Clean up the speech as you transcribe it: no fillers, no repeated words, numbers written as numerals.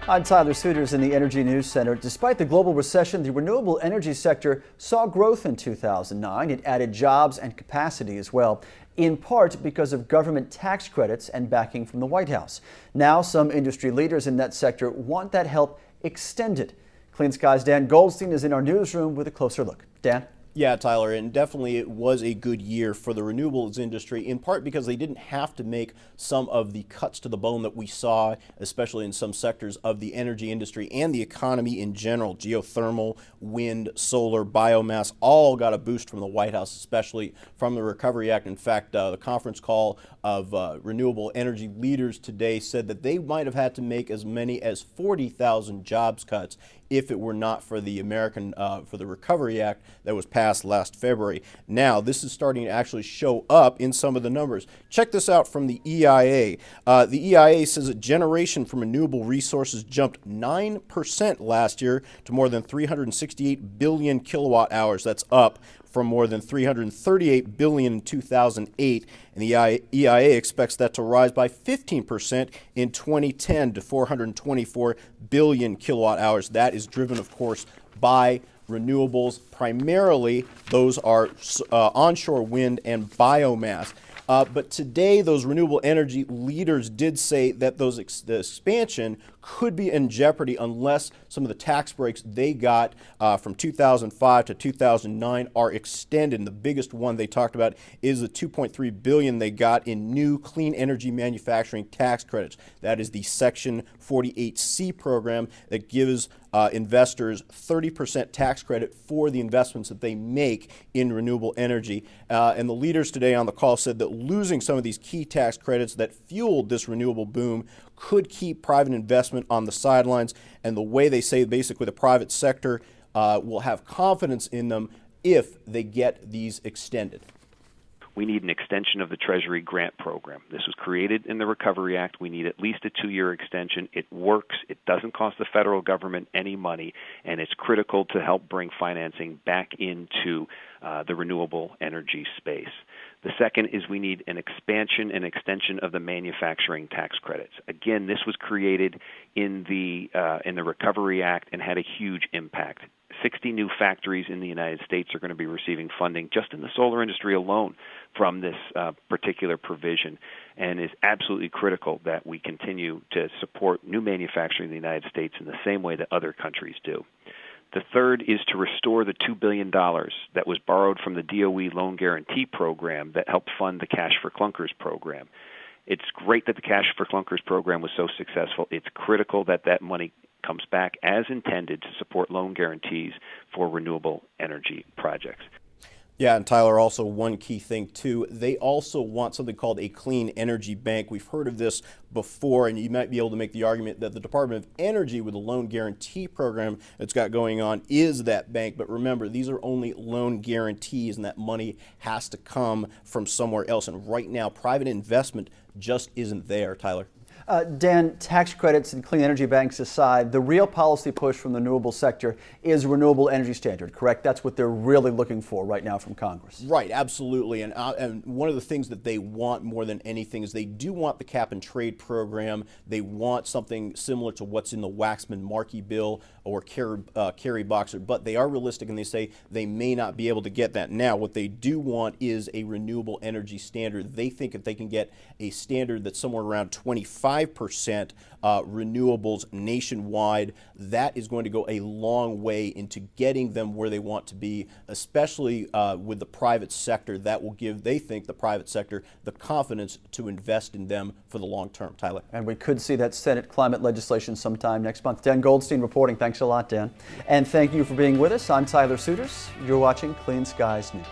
I'm Tyler Suiters in the Energy News Center. Despite the global recession, the renewable energy sector saw growth in 2009. It added jobs and capacity as well, in part because of government tax credits and backing from the White House. Now, some industry leaders in that sector want that help extended. Clean Skies Dan Goldstein is in our newsroom with a closer look. Dan? Yeah, Tyler, and definitely it was a good year for the renewables industry, in part because they didn't have to make some of the cuts to the bone that we saw, especially in some sectors of the energy industry and the economy in general. Geothermal, wind, solar, biomass, all got a boost from the White House, especially from the Recovery Act. In fact, the conference call of renewable energy leaders today said that they might have had to make as many as 40,000 jobs cuts if it were not for the for the Recovery Act that was passed last February. Now, this is starting to actually show up in some of the numbers. Check this out from the EIA. The EIA says that generation from renewable resources jumped 9% last year to more than 368 billion kilowatt hours. That's up from more than 338 billion in 2008, and the EIA expects that to rise by 15% in 2010 to 424 billion kilowatt hours. That is driven, of course, by renewables. Primarily, those are onshore wind and biomass. But today, those renewable energy leaders did say that the expansion could be in jeopardy unless some of the tax breaks they got from 2005 to 2009 are extended. And the biggest one they talked about is the $2.3 billion they got in new clean energy manufacturing tax credits. That is the Section 48C program that gives investors 30% tax credit for the investments that they make in renewable energy. And the leaders today on the call said that losing some of these key tax credits that fueled this renewable boom could keep private investment on the sidelines. And the way they say basically the private sector will have confidence in them if they get these extended. We need an extension of the Treasury grant program. This was created in the Recovery Act. We need at least a 2-year extension. It works. It doesn't cost the federal government any money, and it's critical to help bring financing back into the renewable energy space. The second is we need an expansion and extension of the manufacturing tax credits. Again, this was created in the Recovery Act and had a huge impact. 60 new factories in the United States are going to be receiving funding just in the solar industry alone from this particular provision, and is absolutely critical that we continue to support new manufacturing in the United States in the same way that other countries do. The third is to restore the $2 billion that was borrowed from the DOE Loan Guarantee Program that helped fund the Cash for Clunkers program. It's great that the Cash for Clunkers program was so successful. It's critical that that money comes back as intended to support loan guarantees for renewable energy projects. Yeah, and Tyler, also one key thing too, they also want something called a clean energy bank. We've heard of this before, and you might be able to make the argument that the Department of Energy with the loan guarantee program it's got going on is that bank. But remember, these are only loan guarantees, and that money has to come from somewhere else. And right now, private investment just isn't there, Tyler. Dan, tax credits and clean energy banks aside, the real policy push from the renewable sector is renewable energy standard, correct? That's what they're really looking for right now from Congress. Right, absolutely. And one of the things that they want more than anything is they do want the cap and trade program. They want something similar to what's in the Waxman-Markey bill or Kerry Boxer, but they are realistic and they say they may not be able to get that now. What they do want is a renewable energy standard. They think if they can get a standard that's somewhere around 25% renewables nationwide, that is going to go a long way into getting them where they want to be, especially with the private sector. That will give, they think, the private sector the confidence to invest in them for the long term. Tyler. And we could see that Senate climate legislation sometime next month. Dan Goldstein reporting. Thanks a lot, Dan. And thank you for being with us. I'm Tyler Suiters. You're watching Clean Skies News.